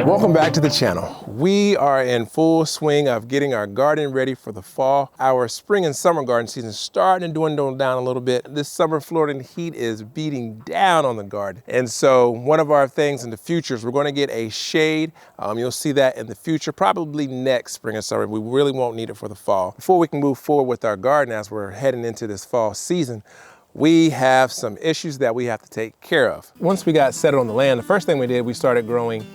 Welcome back to the channel. We are in full swing of getting our garden ready for the fall. Our spring and summer garden season is starting to dwindle down a little bit. This summer Florida heat is beating down on the garden. And so one of our things in the future is we're going to get a shade. You'll see that in the future, probably next spring and summer. We really won't need it for the fall. Before we can move forward with our garden as we're heading into this fall season, we have some issues that we have to take care of. Once we got settled on the land, the first thing we did, we started growing plants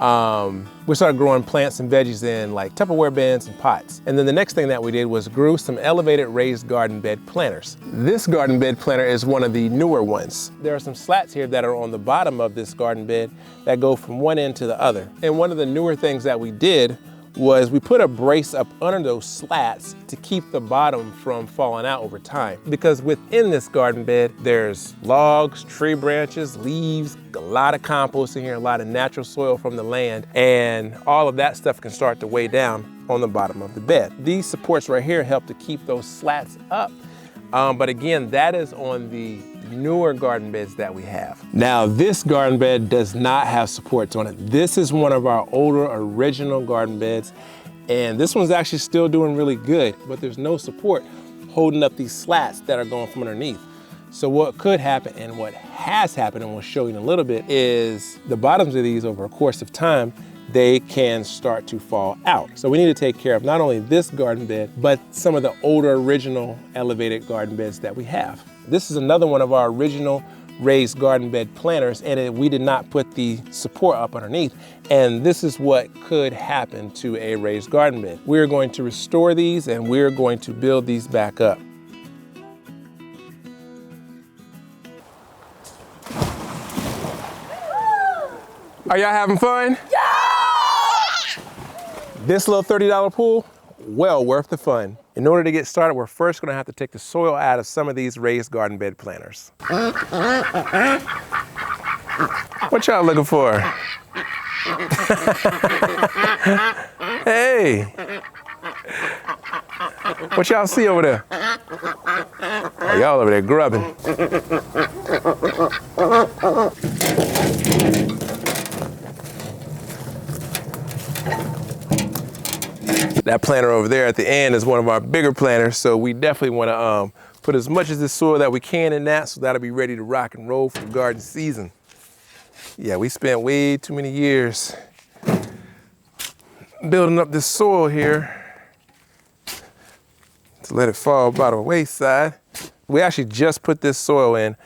and veggies in like Tupperware bins and pots. And then the next thing that we did was grew some elevated raised garden bed planters. This garden bed planter is one of the newer ones. There are some slats here that are on the bottom of this garden bed that go from one end to the other. And one of the newer things that we did was we put a brace up under those slats to keep the bottom from falling out over time. Because within this garden bed, there's logs, tree branches, leaves, a lot of compost in here, a lot of natural soil from the land, and all of that stuff can start to weigh down on the bottom of the bed. These supports right here help to keep those slats up. But again, that is on the newer garden beds that we have. Now, this garden bed does not have supports on it. This is one of our older original garden beds, and this one's actually still doing really good, but there's no support holding up these slats that are going from underneath. So what could happen, and what has happened, and we'll show you in a little bit, is the bottoms of these over a course of time, they can start to fall out. So we need to take care of not only this garden bed, but some of the older original elevated garden beds that we have. This is another one of our original raised garden bed planters, and we did not put the support up underneath. And this is what could happen to a raised garden bed. We're going to restore these, and we're going to build these back up. Are y'all having fun? Yeah! This little $30 pool, well worth the fun. In order to get started, we're first gonna have to take the soil out of some of these raised garden bed planters. What y'all looking for? Hey! What y'all see over there? Oh, y'all over there grubbing. That planter over there at the end is one of our bigger planters, so we definitely want to put as much of this soil that we can in that, so that'll be ready to rock and roll for the garden season. Yeah, we spent way too many years building up this soil here to let it fall by the wayside. We actually just put this soil in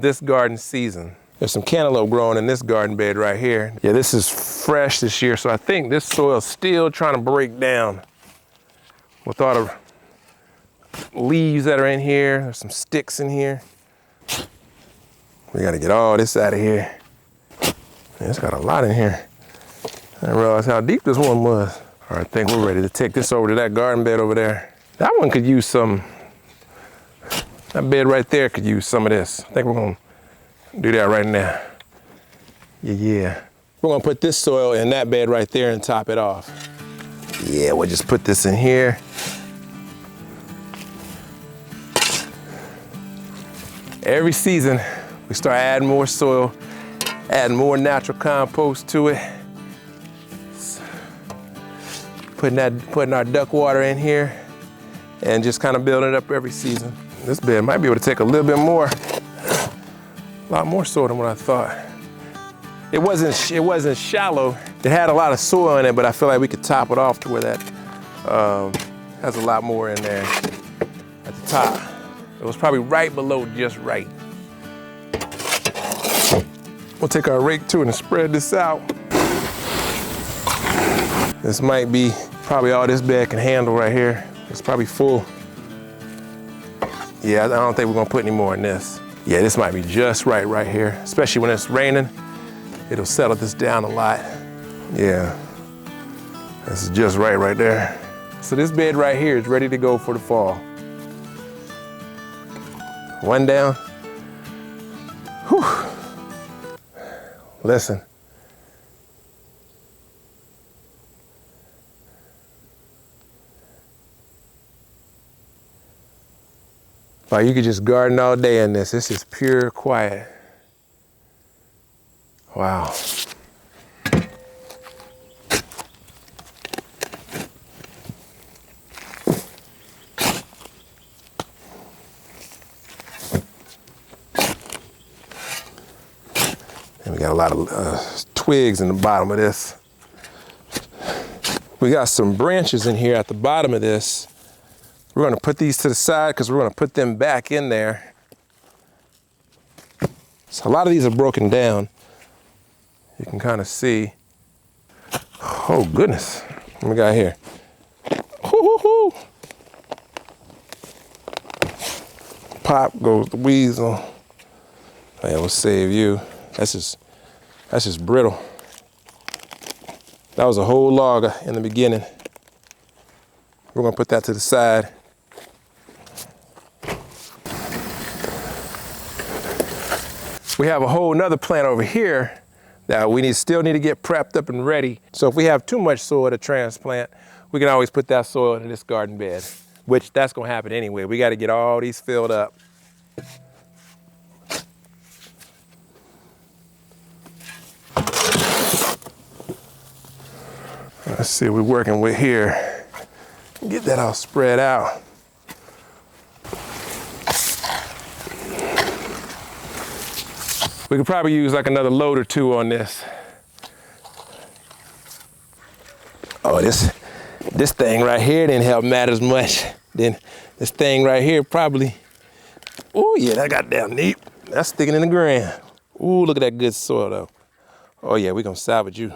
this garden season. There's some cantaloupe growing in this garden bed right here. Yeah, this is fresh this year, so I think this soil's still trying to break down with all the leaves that are in here. There's some sticks in here. We gotta get all this out of here. Yeah, it's got a lot in here. I didn't realize how deep this one was. All right, I think we're ready to take this over to that garden bed over there. That one could use some, that bed right there could use some of this. I think we're gonna do that right now. Yeah. We're gonna put this soil in that bed right there and top it off. Yeah, we'll just put this in here. Every season, we start adding more soil, adding more natural compost to it. Putting our duck water in here and just kind of building it up every season. This bed might be able to take a little bit more. A lot more soil than what I thought. It wasn't shallow. It had a lot of soil in it, but I feel like we could top it off to where that has a lot more in there at the top. It was probably right below just right. We'll take our rake too and spread this out. This might be probably all this bed can handle right here. It's probably full. Yeah, I don't think we're gonna put any more in this. Yeah, this might be just right here, especially when it's raining. It'll settle this down a lot. Yeah, this is just right there. So this bed right here is ready to go for the fall. One down. Whew. Listen. Like you could just garden all day in this. This is pure quiet. Wow. And we got a lot of twigs in the bottom of this. We got some branches in here at the bottom of this. We're gonna put these to the side because we're gonna put them back in there. So a lot of these are broken down. You can kind of see. Oh goodness, what we got here? Hoo-hoo-hoo. Pop goes the weasel. Yeah, we'll save you. That's just brittle. That was a whole log in the beginning. We're gonna put that to the side. We have a whole nother plant over here that we still need to get prepped up and ready. So if we have too much soil to transplant, we can always put that soil into this garden bed, which that's gonna happen anyway. We gotta get all these filled up. Let's see what we're working with here. Get that all spread out. We could probably use like another load or two on this. Oh, this thing right here didn't help matters much. Then this thing right here probably, oh yeah, that got down deep. That's sticking in the ground. Ooh, look at that good soil though. Oh yeah, we're gonna salvage you.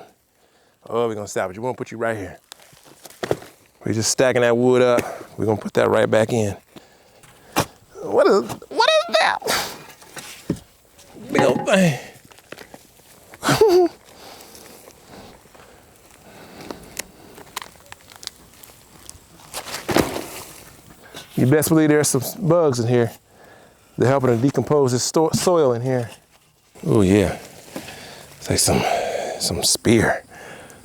Oh, we're gonna salvage you. We're gonna put you right here. We're just stacking that wood up. We're gonna put that right back in. What is that? Big old thing. You best believe there's some bugs in here. They're helping to decompose this soil in here. Oh yeah, it's like some spear,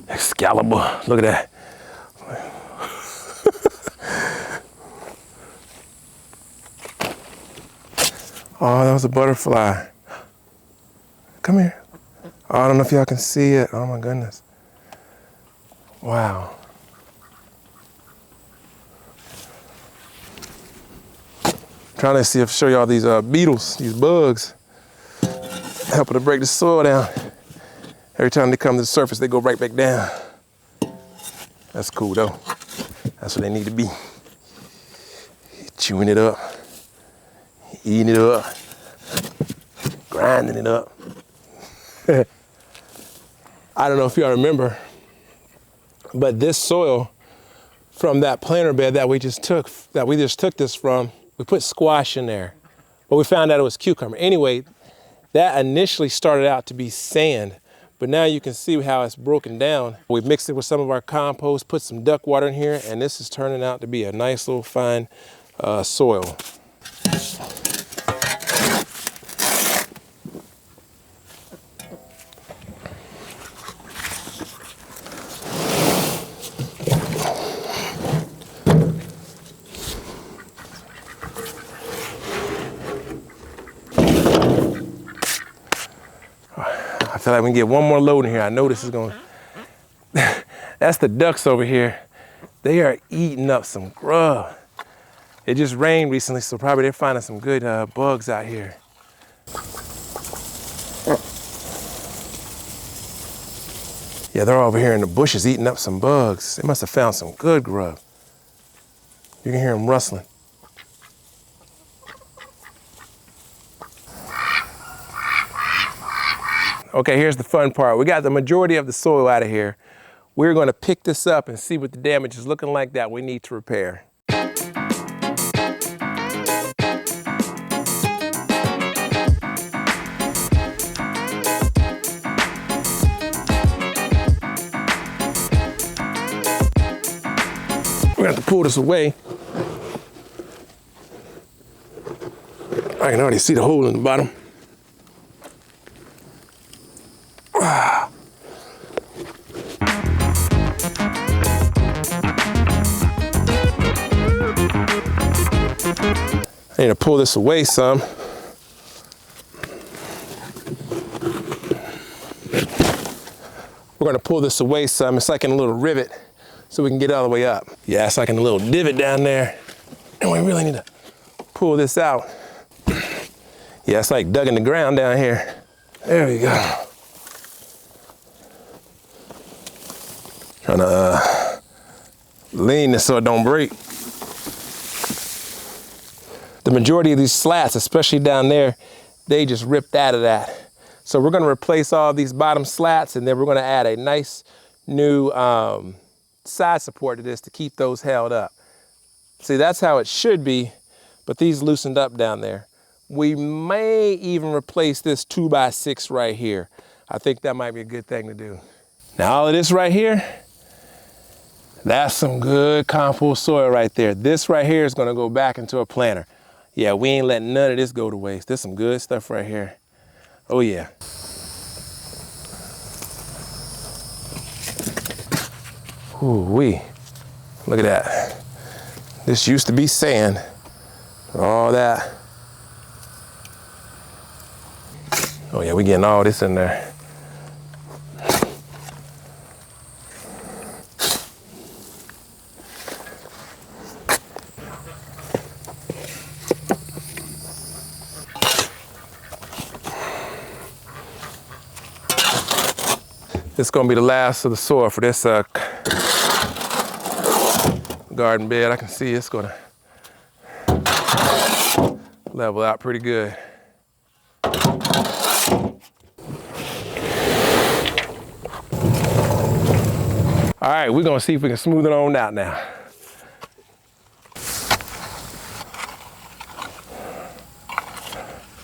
Excalibur. Look at that. Oh, that was a butterfly. Come here. Oh, I don't know if y'all can see it. Oh my goodness. Wow. Trying to see if show y'all these beetles, these bugs, helping to break the soil down. Every time they come to the surface, they go right back down. That's cool though. That's what they need to be. Chewing it up, eating it up, grinding it up. I don't know if y'all remember, but this soil from that planter bed that we just took this from, we put squash in there, but we found out it was cucumber. Anyway, that initially started out to be sand, but now you can see how it's broken down. We've mixed it with some of our compost, put some duck water in here, and this is turning out to be a nice little fine soil. I feel like we can get one more load in here. I know this is going to, that's the ducks over here. They are eating up some grub. It just rained recently, so probably they're finding some good bugs out here. Yeah, they're over here in the bushes eating up some bugs. They must have found some good grub. You can hear them rustling. Okay, here's the fun part. We got the majority of the soil out of here. We're gonna pick this up and see what the damage is looking like that we need to repair. We're gonna have to pull this away. I can already see the hole in the bottom. I need to pull this away some. We're gonna pull this away some. It's like in a little rivet so we can get all the way up. Yeah, it's like in a little divot down there. And we really need to pull this out. Yeah, it's like dug in the ground down here. There we go. Trying to lean this so it don't break. The majority of these slats, especially down there, they just ripped out of that. So we're gonna replace all these bottom slats, and then we're gonna add a nice new side support to this to keep those held up. See, that's how it should be, but these loosened up down there. We may even replace this 2x6 right here. I think that might be a good thing to do. Now all of this right here, that's some good compost soil right there. This right here is gonna go back into a planter. Yeah, we ain't letting none of this go to waste. There's some good stuff right here. Oh yeah. Ooh-wee, look at that. This used to be sand, all that. Oh yeah, we getting all this in there. This is gonna be the last of the soil for this garden bed. I can see it's gonna level out pretty good. All right, we're gonna see if we can smooth it on out now.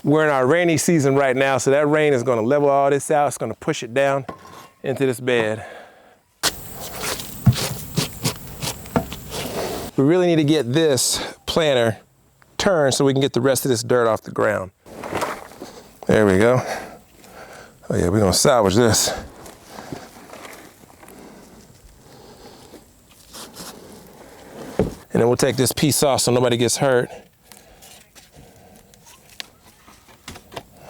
We're in our rainy season right now, so that rain is gonna level all this out. It's gonna push it down into this bed. We really need to get this planter turned so we can get the rest of this dirt off the ground. There we go. Oh yeah, we're gonna salvage this. And then we'll take this piece off so nobody gets hurt.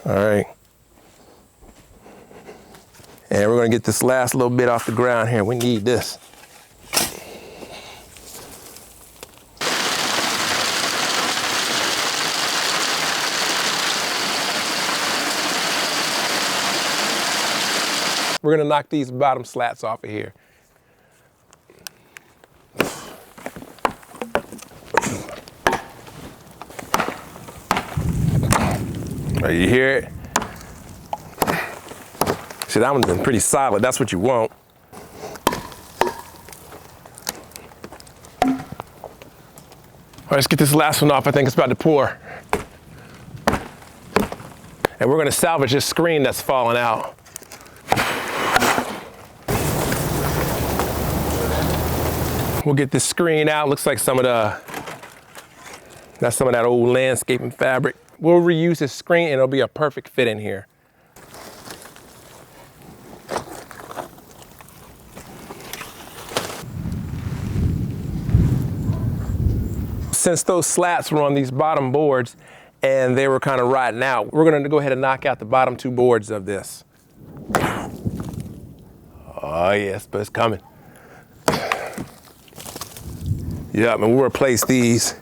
All right. And we're gonna get this last little bit off the ground here. We need this. We're gonna knock these bottom slats off of here. Oh, you hear it? See, that one's been pretty solid. That's what you want. All right, let's get this last one off. I think it's about to pour. And we're gonna salvage this screen that's falling out. We'll get this screen out. Looks like that's some of that old landscaping fabric. We'll reuse this screen and it'll be a perfect fit in here. Since those slats were on these bottom boards and they were kind of rotting out, we're gonna go ahead and knock out the bottom two boards of this. Oh yes, but it's coming. Yep, and we'll replace these.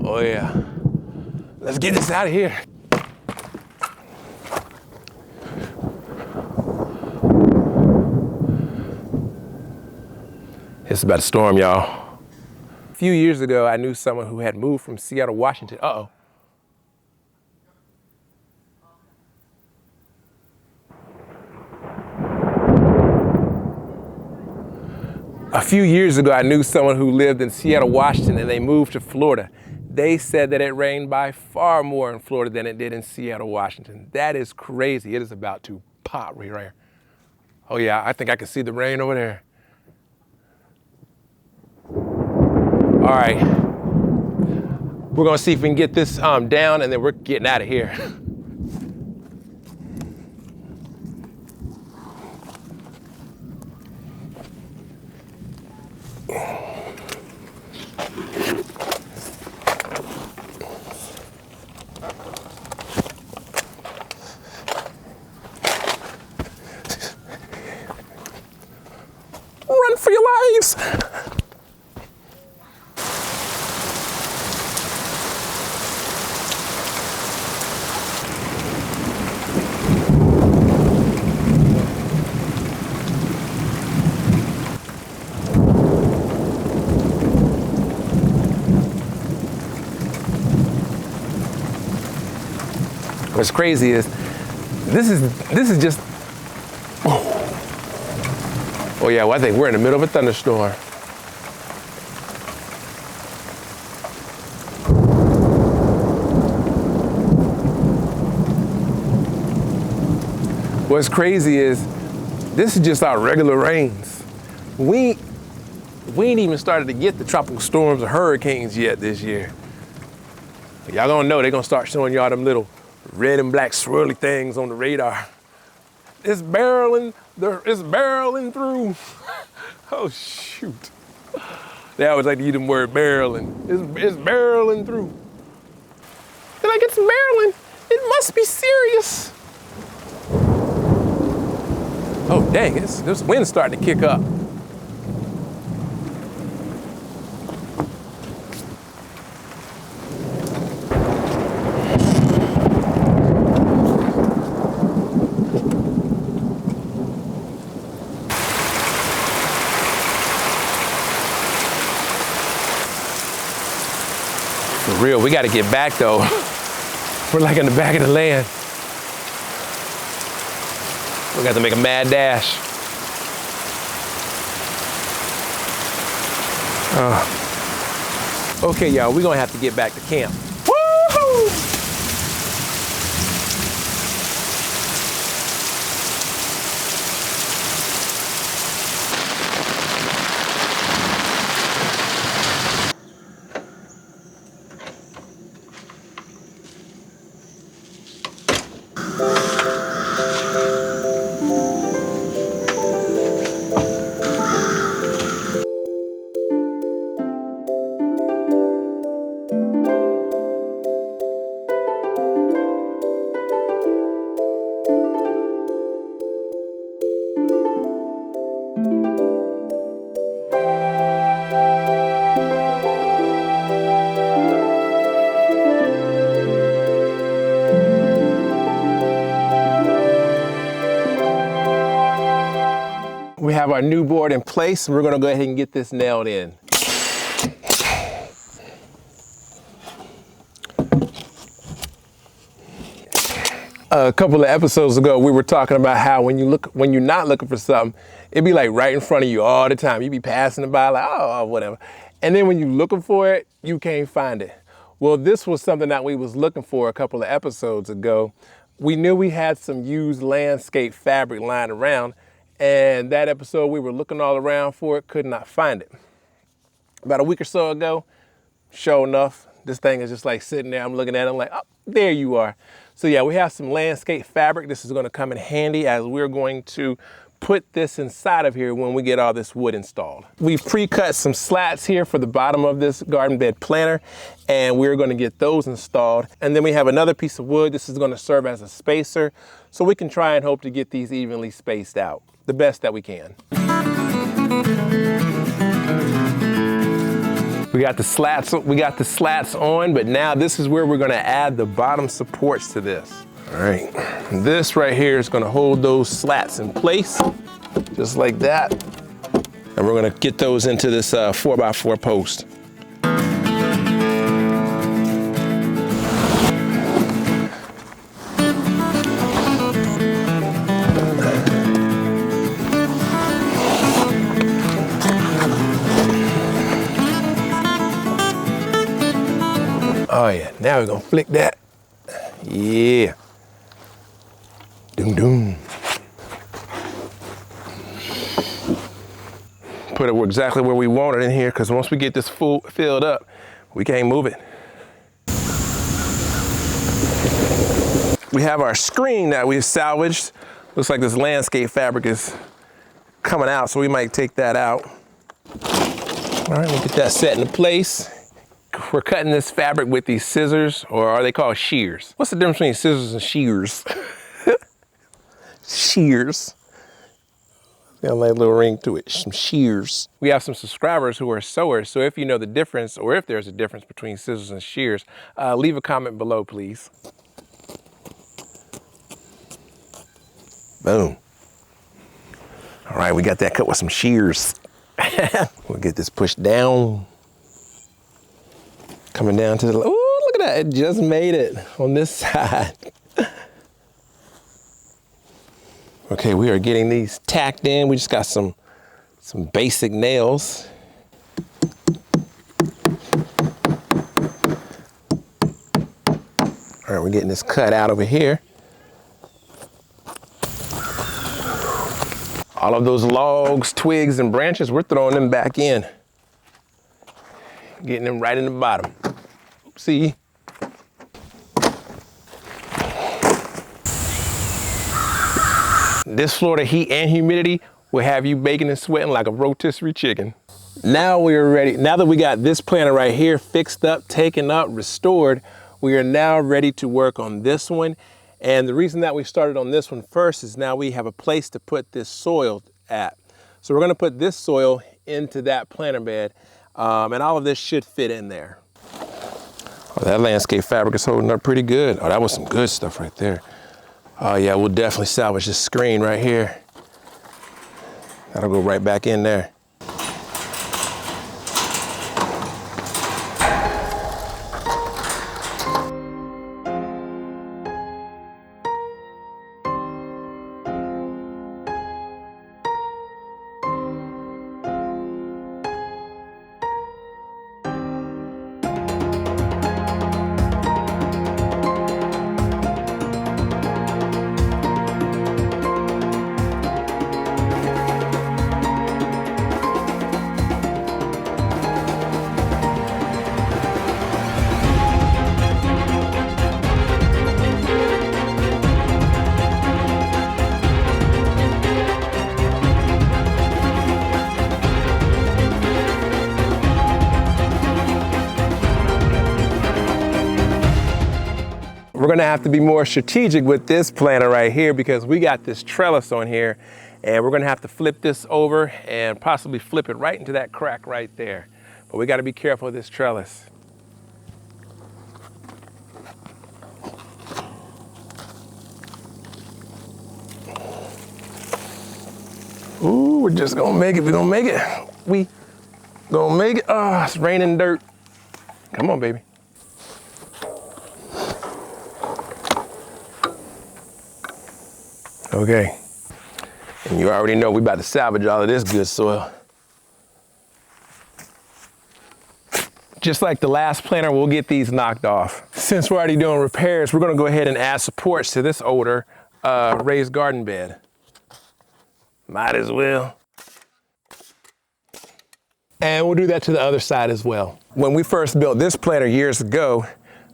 Oh yeah. Let's get this out of here. It's about to storm, y'all. A few years ago, I knew someone who had moved from Seattle, Washington. Uh-oh. A few years ago, I knew someone who lived in Seattle, Washington, and they moved to Florida. They said that it rained by far more in Florida than it did in Seattle, Washington. That is crazy. It is about to pop right here. Oh yeah, I think I can see the rain over there. All right, we're gonna see if we can get this down and then we're getting out of here. Run for your lives. What's crazy is, this is just, oh yeah, well, I think we're in the middle of a thunderstorm. What's crazy is, this is just our regular rains. We ain't even started to get the tropical storms or hurricanes yet this year. Y'all gonna know, they're gonna start showing y'all them little red and black swirly things on the radar. It's barreling through. Oh shoot. They always like to use the word barreling. It's barreling through. They're like, it's barreling. It must be serious. Oh dang, this wind's starting to kick up. For real, we gotta get back though. We're like in the back of the land. We got to make a mad dash. Okay, y'all, we're gonna have to get back to camp. Woo-hoo! We have our new board in place, and we're gonna go ahead and get this nailed in. A couple of episodes ago, we were talking about how when you're not looking for something, it'd be like right in front of you all the time. You'd be passing it by like, oh, whatever. And then when you're looking for it, you can't find it. Well, this was something that we was looking for a couple of episodes ago. We knew we had some used landscape fabric lying around, and that episode we were looking all around for it, could not find it. About a week or so ago, sure enough, this thing is just like sitting there. I'm looking at it, I'm like, oh, there you are. So yeah, we have some landscape fabric. This is gonna come in handy as we're going to put this inside of here when we get all this wood installed. We've pre-cut some slats here for the bottom of this garden bed planter, and we're gonna get those installed. And then we have another piece of wood. This is gonna serve as a spacer, so we can try and hope to get these evenly spaced out, the best that we can. We got the slats on, but now this is where we're gonna add the bottom supports to this. All right, this right here is gonna hold those slats in place, just like that. And we're gonna get those into this 4x4 post. Oh yeah, now we're gonna flick that. Yeah. Doom doom. Put it exactly where we want it in here, because once we get this filled up, we can't move it. We have our screen that we've salvaged. Looks like this landscape fabric is coming out, so we might take that out. All right, we'll get that set into place. We're cutting this fabric with these scissors, or are they called shears? What's the difference between scissors and shears? Shears. Got a little ring to it, some shears. We have some subscribers who are sewers, so if you know the difference, or if there's a difference between scissors and shears, leave a comment below, please. Boom. All right, we got that cut with some shears. We'll get this pushed down. Coming down to the, oh, look at that, it just made it on this side. Okay, we are getting these tacked in. We just got some basic nails. All right, we're getting this cut out over here. All of those logs, twigs, and branches, we're throwing them back in. Getting them right in the bottom. See? This Florida heat and humidity will have you baking and sweating like a rotisserie chicken. Now we are ready. Now that we got this planter right here fixed up, taken up, restored, we are now ready to work on this one. And the reason that we started on this one first is now we have a place to put this soil at. So we're gonna put this soil into that planter bed, and all of this should fit in there. Oh, that landscape fabric is holding up pretty good. Oh, that was some good stuff right there. Oh yeah, we'll definitely salvage this screen right here. That'll go right back in there. We're gonna have to be more strategic with this planter right here because we got this trellis on here and we're gonna have to flip this over and possibly flip it right into that crack right there. But we gotta be careful of this trellis. Ooh, we're just gonna make it, we're gonna make it. We gonna make it. Oh, it's raining dirt. Come on, baby. Okay, and you already know we about to salvage all of this good soil. Just like the last planter, we'll get these knocked off. Since we're already doing repairs, we're gonna go ahead and add supports to this older raised garden bed. Might as well. And we'll do that to the other side as well. When we first built this planter years ago,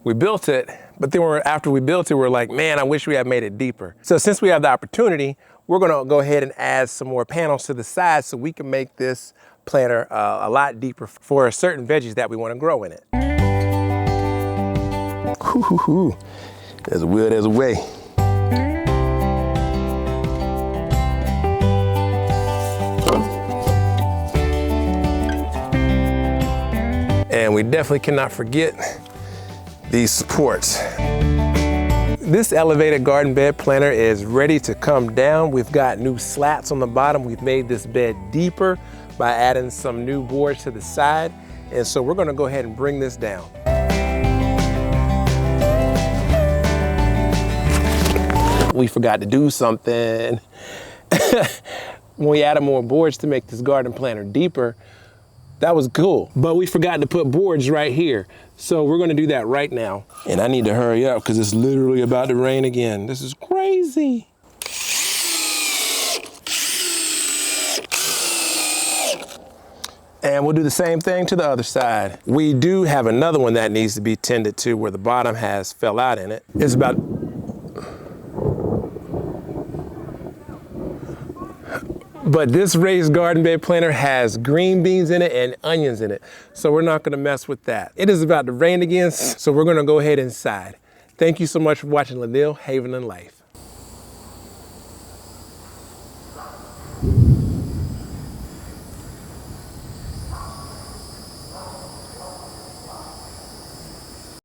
we built it, but then after we built it, we're like, man, I wish we had made it deeper. So since we have the opportunity, we're gonna go ahead and add some more panels to the side so we can make this planter a lot deeper for certain veggies that we wanna grow in it. Hoo-hoo-hoo. There's a will, there's a way. And we definitely cannot forget these supports. This elevated garden bed planter is ready to come down. We've got new slats on the bottom. We've made this bed deeper by adding some new boards to the side. And so we're gonna go ahead and bring this down. We forgot to do something. When we added more boards to make this garden planter deeper, that was cool, but we forgot to put boards right here. So we're gonna do that right now. And I need to hurry up because it's literally about to rain again. This is crazy. And we'll do the same thing to the other side. We do have another one that needs to be tended to where the bottom has fell out in it. It's about, but this raised garden bed planter has green beans in it and onions in it. So we're not gonna mess with that. It is about to rain again, so we're gonna go ahead inside. Thank you so much for watching Lanil, Haven and Life.